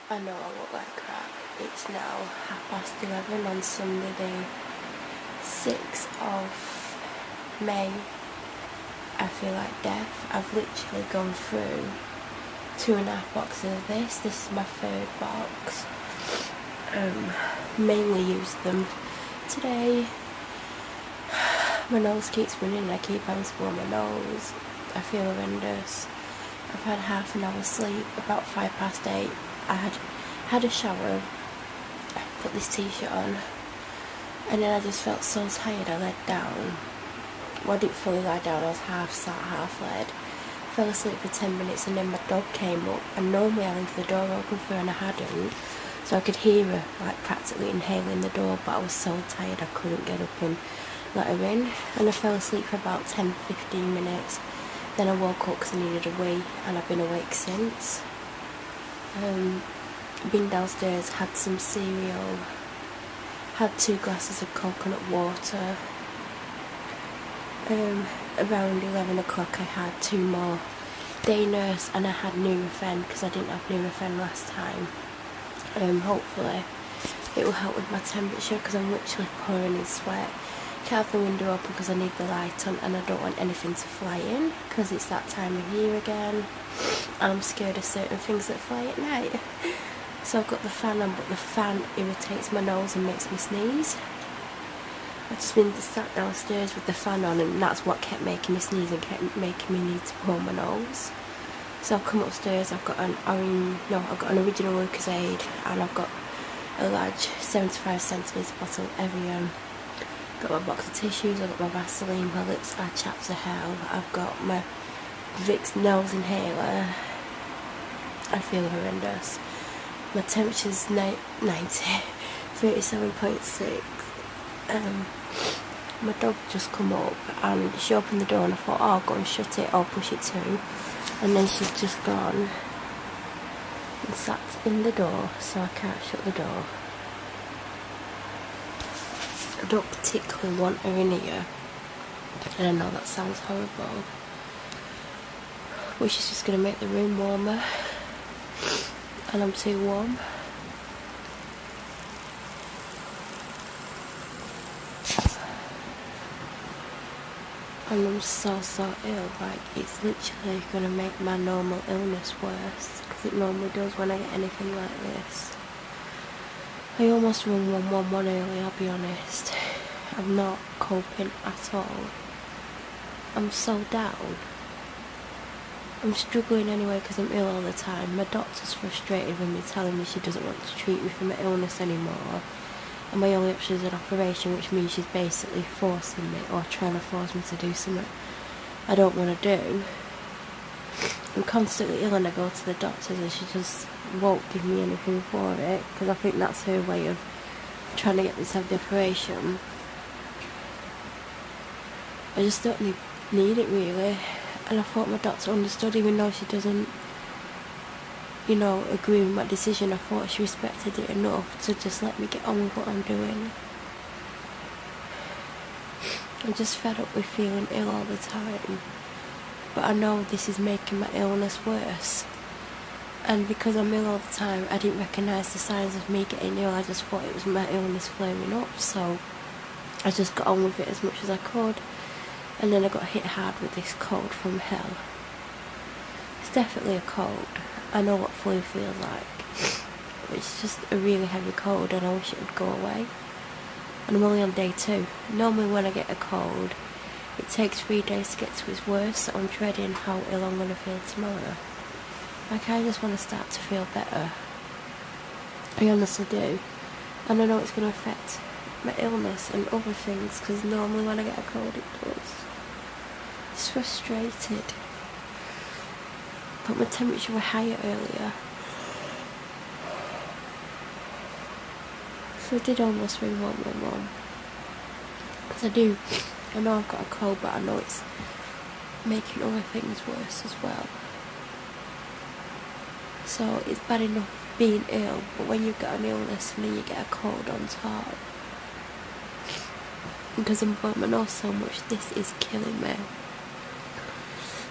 I know I look like crap. It's now 11:30 on Sunday the 6th of May. I feel like death. I've literally gone through 2.5 boxes of this. This is my third box. Mainly used them today. My nose keeps running and I keep having to blow my nose. I feel horrendous. I've had half an hour sleep, about 8:05. I had a shower, put this t-shirt on, and then I just felt so tired I laid down. Well, I didn't fully lie down, I was half sat, half laid. Fell asleep for 10 minutes and then my dog came up, and normally I leave the door open for her and I hadn't, so I could hear her like practically inhaling the door, but I was so tired I couldn't get up and let her in, and I fell asleep for about 10-15 minutes. Then I woke up because I needed a wee, and I've been awake since. Been downstairs, had some cereal, had 2 glasses of coconut water. Around 11 o'clock I had 2 more day nurse, and I had Nurofen because I didn't have Nurofen last time. Hopefully it will help with my temperature because I'm literally pouring in sweat. Can't have the window open because I need the light on, and I don't want anything to fly in because it's that time of year again, and I'm scared of certain things that fly at night. So I've got the fan on, but the fan irritates my nose and makes me sneeze. I've just been sat downstairs with the fan on, and that's what kept making me sneeze and kept making me need to blow my nose. So I've come upstairs, I've got an original Lucozade, and I've got a large 75cl bottle of Evian. Got my box of tissues, I've got my Vaseline, my lips are chapped to hell, I've got my Vicks nose inhaler. I feel horrendous. My temperature's 90, 37.6. My dog just come up and she opened the door, and I thought, oh, I'll go and shut it, I'll push it too. And then she's just gone and sat in the door, so I can't shut the door. I don't particularly want her in here, and I know that sounds horrible, but she's just going to make the room warmer, and I'm too warm. And I'm so ill, like it's literally going to make my normal illness worse, because it normally does when I get anything like this. I almost run 111 early, I'll be honest. I'm not coping at all. I'm so down. I'm struggling anyway because I'm ill all the time. My doctor's frustrated with me, telling me she doesn't want to treat me for my illness anymore. And my only option is an operation, which means she's basically forcing me, or trying to force me to do something I don't want to do. I'm constantly ill and I go to the doctors and she just won't give me anything for it, because I think that's her way of trying to get me to have the operation. I just don't need it really, and I thought my doctor understood, even though she doesn't, agree with my decision. I thought she respected it enough to just let me get on with what I'm doing. I'm just fed up with feeling ill all the time, but I know this is making my illness worse. And because I'm ill all the time, I didn't recognise the signs of me getting ill. I just thought it was my illness flaring up, so I just got on with it as much as I could. And then I got hit hard with this cold from hell. It's definitely a cold. I know what flu feels like. It's just a really heavy cold, and I wish it would go away. And I'm only on day 2. Normally when I get a cold, it takes 3 days to get to its worst, so I'm dreading how ill I'm going to feel tomorrow. Like, I just want to start to feel better. I honestly do. And I know it's going to affect my illness and other things, because normally when I get a cold it does. It's frustrated. But my temperature was higher earlier, so I did almost ring 111. Because I know I've got a cold, but I know it's making other things worse as well. So it's bad enough being ill, but when you've got an illness and then you get a cold on top, because I'm blowing my nose so much, this is killing me.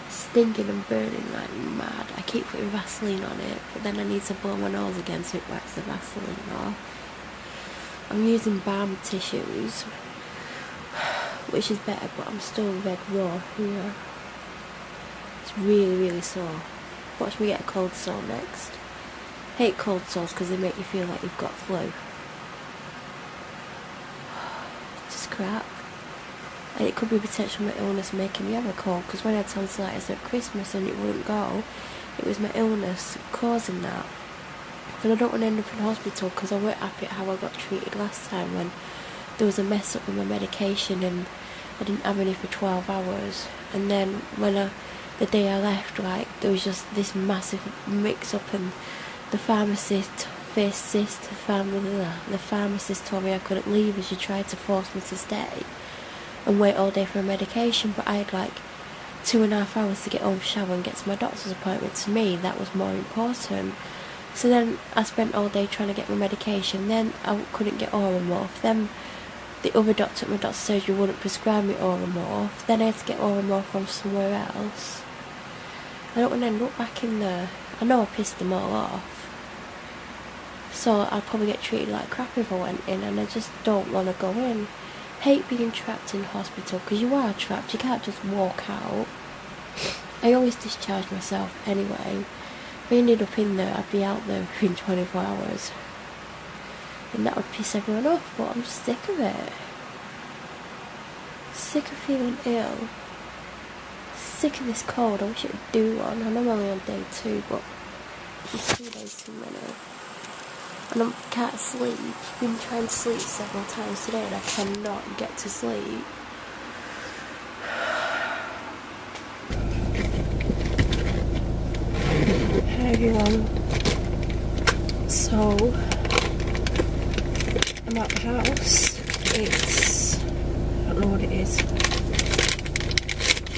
It's stinging and burning like mad. I keep putting Vaseline on it, but then I need to blow my nose again so it wipes the Vaseline off. I'm using balm tissues, which is better, but I'm still red raw here. It's really, really sore. Watch me get a cold sore next. Hate cold sores because they make you feel like you've got flu. Just crap. And it could be potential my illness making me have a cold, because when I had tonsillitis at Christmas and it wouldn't go, it was my illness causing that. And I don't want to end up in hospital because I weren't happy at how I got treated last time when there was a mess up with my medication and I didn't have any for 12 hours. And then the day I left, like, there was just this massive mix up, and the pharmacist told me I couldn't leave as she tried to force me to stay and wait all day for a medication, but I had like 2.5 hours to get home, shower and get to my doctor's appointment. To me, that was more important. So then I spent all day trying to get my medication, then I couldn't get Oromorph, then the other doctor at my doctor's surgery wouldn't prescribe me Oromorph, then I had to get Oromorph from somewhere else. I don't want to end up back in there. I know I pissed them all off, so I'd probably get treated like crap if I went in, and I just don't want to go in. Hate being trapped in hospital, because you are trapped, you can't just walk out. I always discharge myself anyway. If I ended up in there, I'd be out there within 24 hours. And that would piss everyone off, but I'm just sick of it. Sick of feeling ill. Sick of this cold. I wish it would do one. I know I'm only on day 2, but it's 2 days too many. And I can't sleep. I've been trying to sleep several times today and I cannot get to sleep. Hey everyone. So, I'm at the house. It's, I don't know what it is,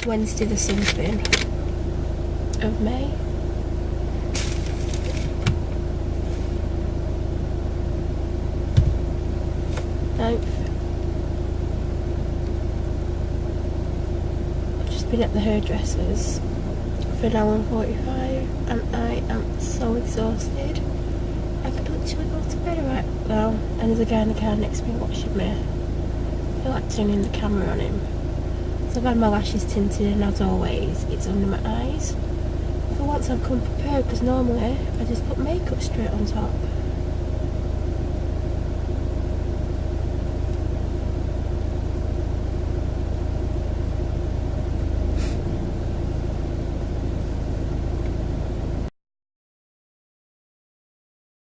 Wednesday the something of May. I've just been at the hairdressers for an hour and 45 and I am so exhausted. I could literally go to bed right now, and there's a guy in the car next to me watching me. I feel like turning the camera on him. So I've had my lashes tinted, and as always it's under my eyes. For once I've come prepared, because normally I just put makeup straight on top.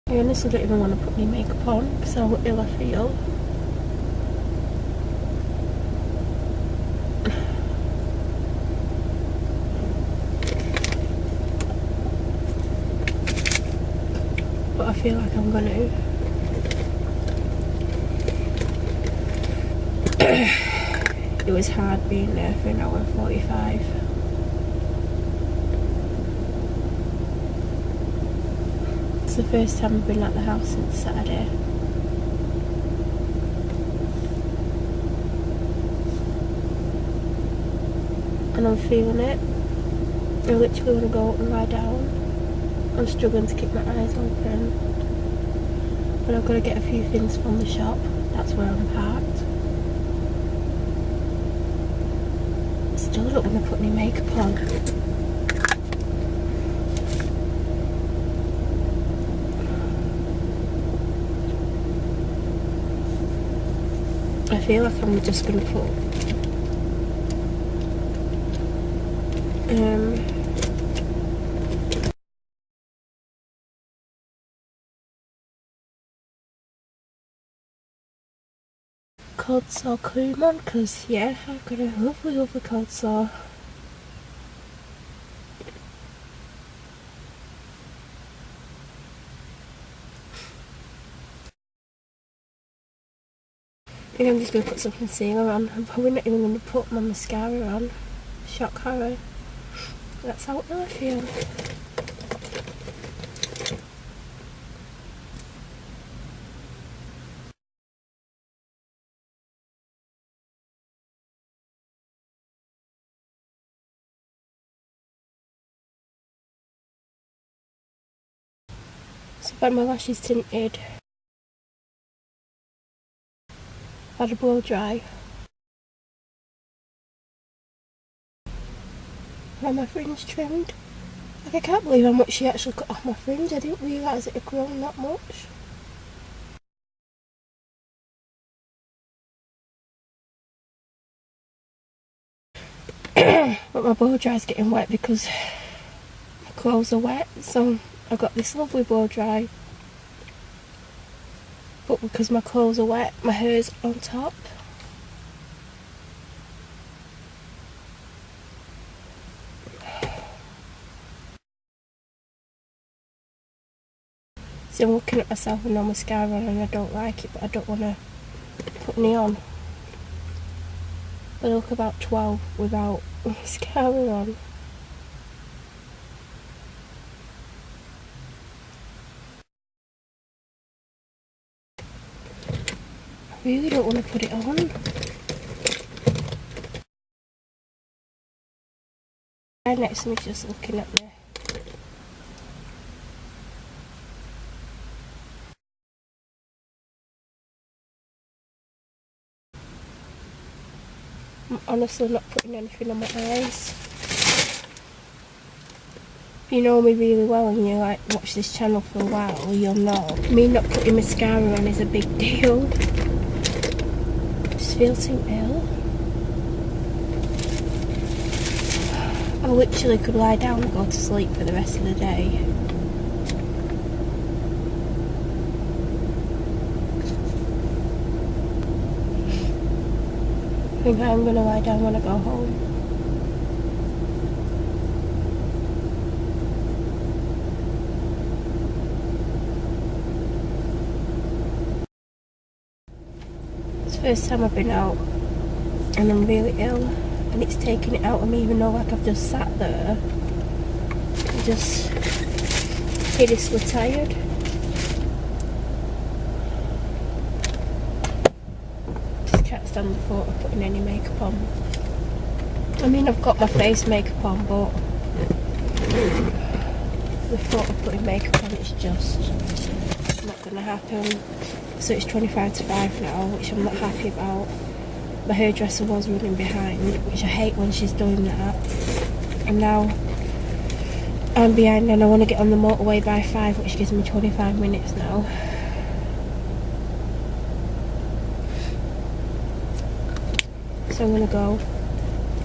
I honestly don't even want to put any makeup on because how ill I feel. But I feel like I'm gonna. It was hard being there for an hour and 45. It's the first time I've been at the house since Saturday. And I'm feeling it. I literally want to go up and lie down. I'm struggling to keep my eyes open. But I've got to get a few things from the shop. That's where I'm parked. Still don't want to put any makeup on. I feel like I'm just going to put cold sore cream on, because yeah, I've got a lovely cold sore. I think I'm just going to put some concealer on. I'm probably not even going to put my mascara on. Shock horror. That's how ill I feel. So I've had my lashes tinted, had a blow dry, had my fringe trimmed. Like, I can't believe how much she actually cut off my fringe. I didn't realise it had grown that much. But my blow dry's getting wet because my clothes are wet, so I got this lovely blow dry. But because my clothes are wet, my hair's on top. See, I'm looking at myself with no mascara on and I don't like it, but I don't want to put any on. But I look about 12 without mascara on. I really don't want to put it on. The guy next to me is just looking at me. I'm honestly not putting anything on my eyes. If you know me really well and you like watch this channel for a while, you'll know me not putting mascara on is a big deal. I just feel too ill. I literally could lie down and go to sleep for the rest of the day. I think I'm gonna lie down when I go home. It's the first time I've been out and I'm really ill, and it's taking it out of me, even though like I've just sat there. I'm just hideously tired. Just can't stand the thought of putting any makeup on. I mean, I've got my face makeup on, but the thought of putting makeup on is just not gonna happen. So it's 25 to 5 now, which I'm not happy about. My hairdresser was running behind, which I hate when she's doing that. And now I'm behind and I want to get on the motorway by 5, which gives me 25 minutes now. So I'm going to go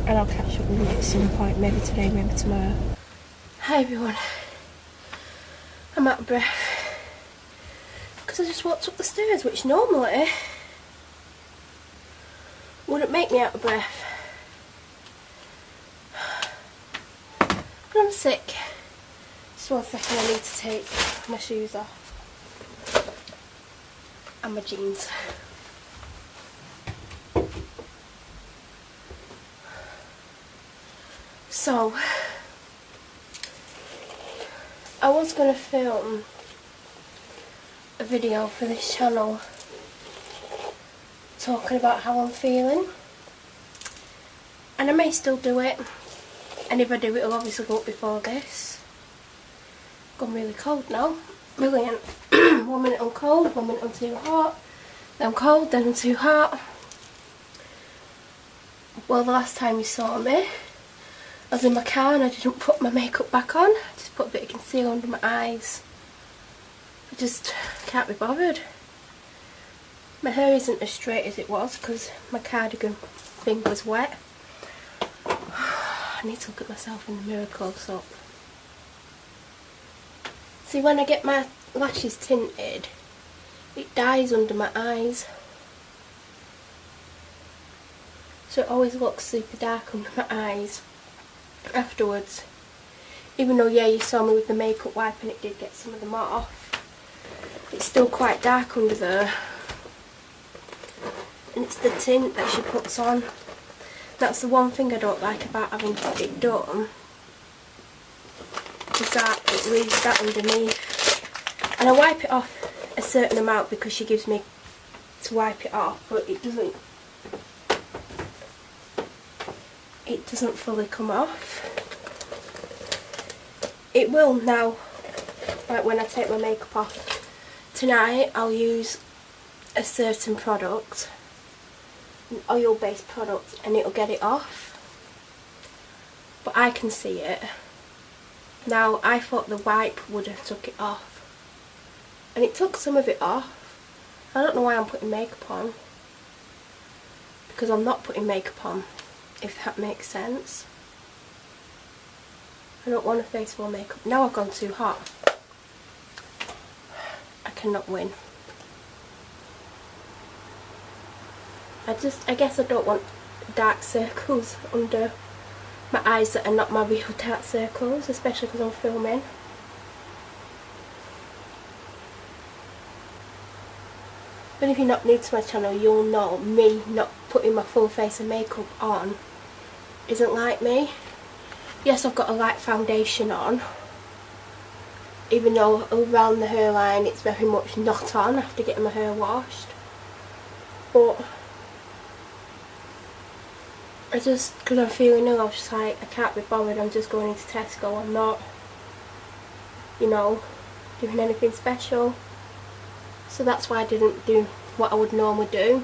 and I'll catch up with you at some point, maybe today, maybe tomorrow. Hi everyone. I'm out of breath because I just walked up the stairs, which normally wouldn't make me out of breath. But I'm sick. Just 1 second, I need to take my shoes off and my jeans. So I was going to film a video for this channel talking about how I'm feeling, and I may still do it, and if I do, it'll obviously go up before this. Gone really cold now. Brilliant. 1 minute I'm cold, 1 minute I'm too hot, then I'm cold, then I'm too hot. Well, the last time you saw me, I was in my car and I didn't put my makeup back on. I just put a bit of concealer under my eyes. I just can't be bothered. My hair isn't as straight as it was because my cardigan thing was wet. I need to look at myself in the mirror close up. See, when I get my lashes tinted, it dyes under my eyes. So it always looks super dark under my eyes afterwards. Even though, yeah, you saw me with the makeup wipe and it did get some of them off, it's still quite dark under there. And it's the tint that she puts on. That's the one thing I don't like about having it done, is that it leaves that underneath. And I wipe it off a certain amount because she gives me to wipe it off, but it doesn't fully come off. It will now like when I take my makeup off. Tonight I'll use a certain product, an oil based product, and it'll get it off. But I can see it. Now I thought the wipe would have took it off, and it took some of it off. I don't know why I'm putting makeup on, because I'm not putting makeup on, if that makes sense. I don't want a face full of makeup. Now I've gone too hot. I cannot win. I guess I don't want dark circles under my eyes that are not my real dark circles, especially because I'm filming. But if you're not new to my channel, you'll know me not putting my full face of makeup on isn't like me. Yes, I've got a light foundation on, even though around the hairline it's very much not on after getting my hair washed. But I just, because I'm feeling ill, I was just like, I can't be bothered, I'm just going into Tesco. I'm not, you know, doing anything special. So that's why I didn't do what I would normally do.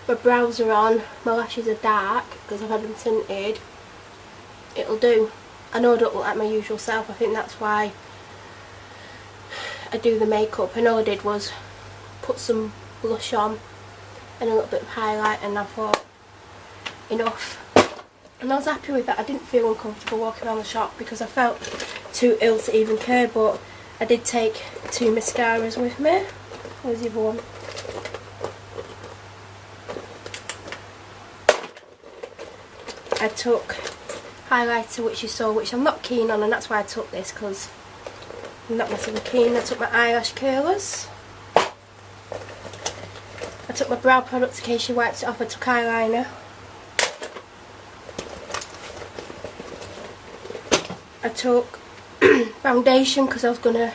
My brows are on, my lashes are dark because I've had them tinted. It'll do. I know I don't look like my usual self. I think that's why I do the makeup. And all I did was put some blush on and a little bit of highlight, and I thought, enough. And I was happy with that. I didn't feel uncomfortable walking around the shop because I felt too ill to even care, but I did take 2 mascaras with me. Where's the other one? I took highlighter, which you saw, which I'm not keen on, and that's why I took this, because I'm not massively keen. I took my eyelash curlers. I took my brow product in case she wipes it off. I took eyeliner. I took foundation because I was gonna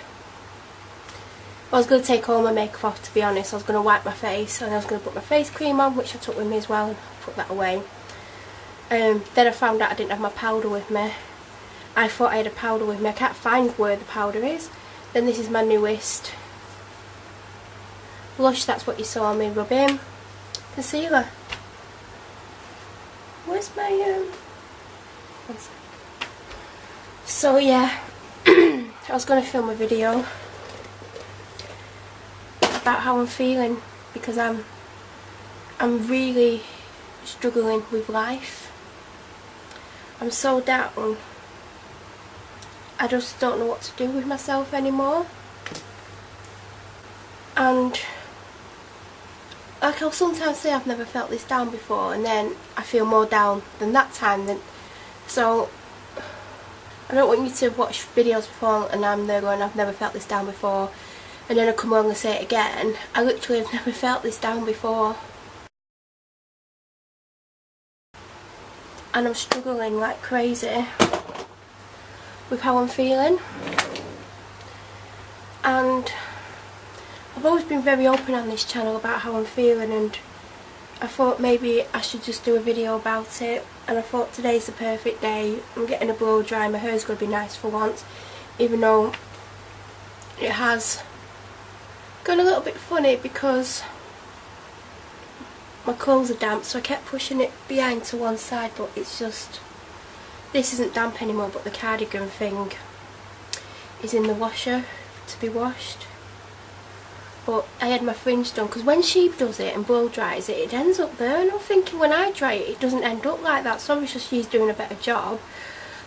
take all my makeup off, to be honest. I was gonna wipe my face and I was gonna put my face cream on, which I took with me as well, and put that away. Then I found out I didn't have my powder with me. I thought I had a powder with me. I can't find where the powder is. Then this is my newest blush. That's what you saw me rub in. Concealer. Where's my one sec. So yeah, I was going to film a video about how I'm feeling, because I'm really struggling with life. I'm so down. I just don't know what to do with myself anymore. And like, I'll sometimes say I've never felt this down before, and then I feel more down than that time. So I don't want you to watch videos before and I'm there going, I've never felt this down before, and then I come along and say it again. I literally have never felt this down before. And I'm struggling like crazy with how I'm feeling. And I've always been very open on this channel about how I'm feeling, and I thought maybe I should just do a video about it. And I thought today's the perfect day. I'm getting a blow dry, my hair's going to be nice for once, even though it has gone a little bit funny because my clothes are damp, so I kept pushing it behind to one side, but it's just, this isn't damp anymore, but the cardigan thing is in the washer to be washed. But I had my fringe done, because when she does it and blow dries it, it ends up there, and I'm thinking when I dry it, it doesn't end up like that, so obviously she's doing a better job.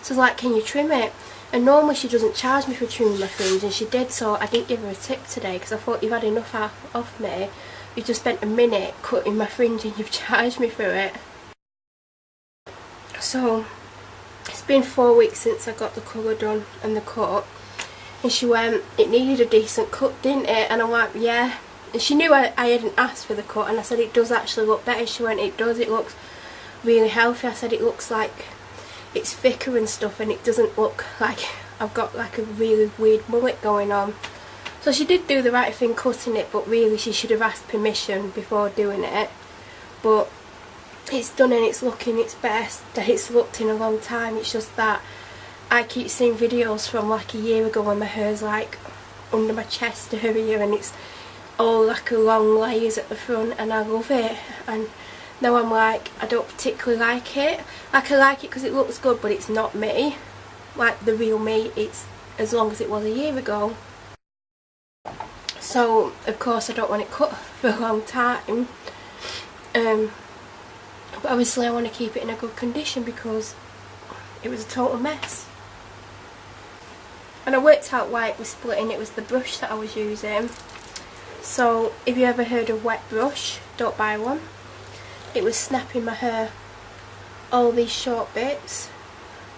So I was like, can you trim it? And normally she doesn't charge me for trimming my fringe, and she did, so I didn't give her a tip today, because I thought, you've had enough off me, you just spent a minute cutting my fringe and you've charged me for it. So it's been 4 weeks since I got the colour done and the cut. And she went, it needed a decent cut, didn't it? And I'm like, yeah. And she knew I hadn't asked for the cut, and I said, it does actually look better. She went, it does, it looks really healthy. I said, it looks like it's thicker and stuff, and it doesn't look like I've got like a really weird mullet going on. So she did do the right thing cutting it, but really she should have asked permission before doing it. But it's done and it's looking its best that it's looked in a long time. It's just that I keep seeing videos from like a year ago when my hair's like under my chest area, and it's all like a long layers at the front, and I love it. And now I'm like, I don't particularly like it. Like, I like it because it looks good, but it's not me, like the real me. It's as long as it was a year ago. So of course I don't want it cut for a long time, but obviously I want to keep it in a good condition because it was a total mess. And I worked out why it was splitting. It was the brush that I was using. So if you ever heard of wet brush, don't buy one. It was snapping my hair. All these short bits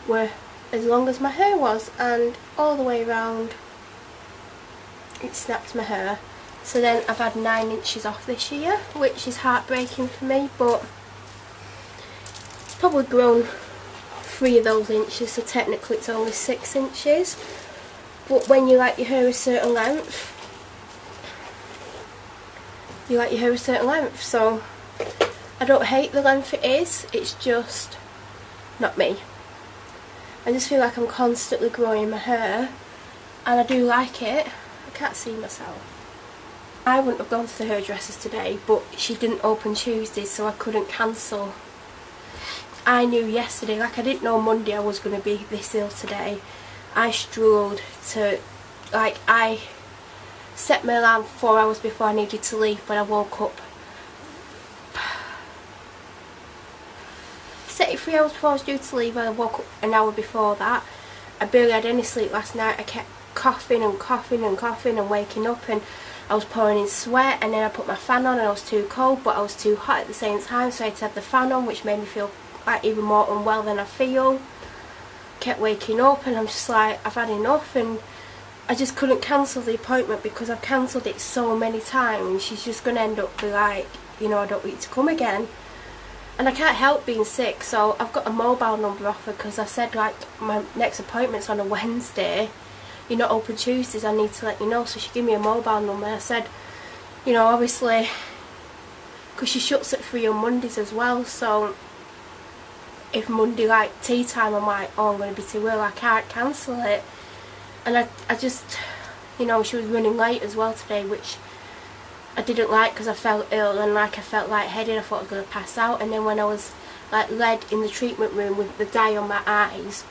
were as long as my hair was, and all the way around it snapped my hair. So then I've had 9 inches off this year, which is heartbreaking for me, but it's probably grown 3 of those inches, so technically it's only 6 inches. But when you like your hair a certain length, you like your hair a certain length. So I don't hate the length it is, it's just not me. I just feel like I'm constantly growing my hair, and I do like it. I can't see myself. I wouldn't have gone to the hairdressers today, but she didn't open Tuesdays, so I couldn't cancel. I knew yesterday, like I didn't know Monday I was going to be this ill today. I struggled to, like, I set my alarm 4 hours before I needed to leave, but I woke up. Set it 3 hours before I was due to leave, and I woke up an hour before that. I barely had any sleep last night. I kept coughing and coughing and coughing and waking up, and I was pouring in sweat, and then I put my fan on and I was too cold but I was too hot at the same time, so I had to have the fan on, which made me feel like even more unwell than I feel. Kept waking up, and I'm just like, I've had enough, and I just couldn't cancel the appointment because I've cancelled it so many times. She's just going to end up be like, you know, I don't want you to come again. And I can't help being sick, so I've got a mobile number off her because I said, like, my next appointment's on a Wednesday. You're not open Tuesdays, I need to let you know. So she gave me a mobile number. I said, you know, obviously, because she shuts at 3 on Mondays as well, so if Monday, like, tea time, I'm like, oh, I'm going to be too ill, I can't cancel it. And I just, you know, she was running late as well today, which I didn't like because I felt ill, and like I felt lightheaded. I thought I was going to pass out. And then when I was like led in the treatment room with the dye on my eyes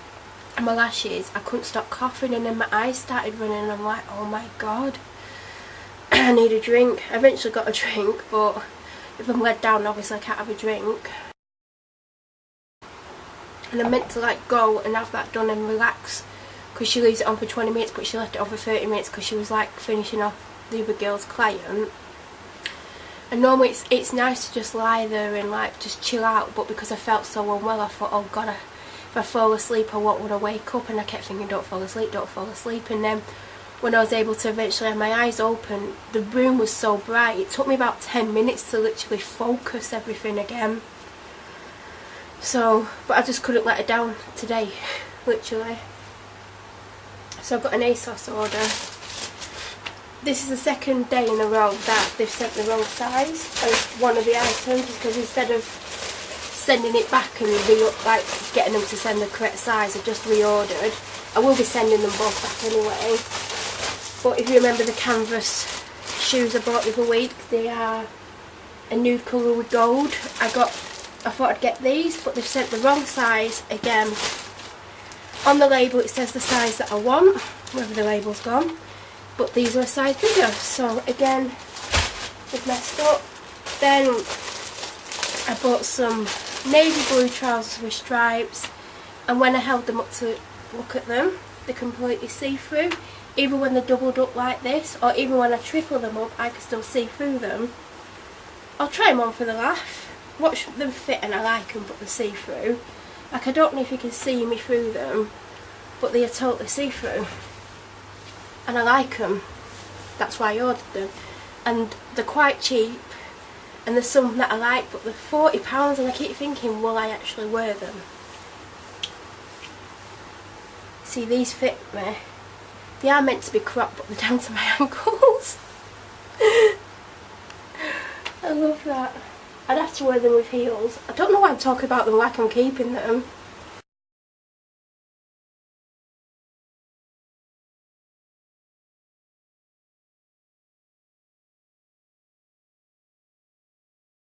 and my lashes, I couldn't stop coughing, and then my eyes started running, and I'm like, oh my god, I need a drink. I eventually got a drink, but if I'm led down, obviously I can't have a drink. And I meant to like go and have that done and relax, because she leaves it on for 20 minutes, but she left it on for 30 minutes because she was like finishing off the other girl's client. And normally it's nice to just lie there and like just chill out, but because I felt so unwell, I thought, oh god, if I fall asleep I won't want to wake up. And I kept thinking, don't fall asleep, don't fall asleep. And then when I was able to eventually have my eyes open, the room was so bright, it took me about 10 minutes to literally focus everything again. So, but I just couldn't let her down today, literally. So I've got an ASOS order. This is the second day in a row that they've sent the wrong size of one of the items, because instead of sending it back and like getting them to send the correct size, I've just reordered. I will be sending them both back anyway. But if you remember the canvas shoes I bought the other week, they are a nude colour with gold. I thought I'd get these, but they've sent the wrong size again. On the label it says the size that I want, whether the label's gone, but these are a size bigger, so again they've messed up. Then I bought some navy blue trousers with stripes, and when I held them up to look at them, they're completely see-through. Even when they're doubled up like this, or even when I triple them up, I can still see through them. I'll try them on for the laugh, watch them fit, and I like them, but they're see-through. Like, I don't know if you can see me through them, but they are totally see-through. And I like them. That's why I ordered them. And they're quite cheap, and there's some that I like, but they're £40, and I keep thinking, will I actually wear them? See, these fit me. They are meant to be cropped, but they're down to my ankles. I love that. I'd have to wear them with heels. I don't know why I'm talking about them like I'm keeping them.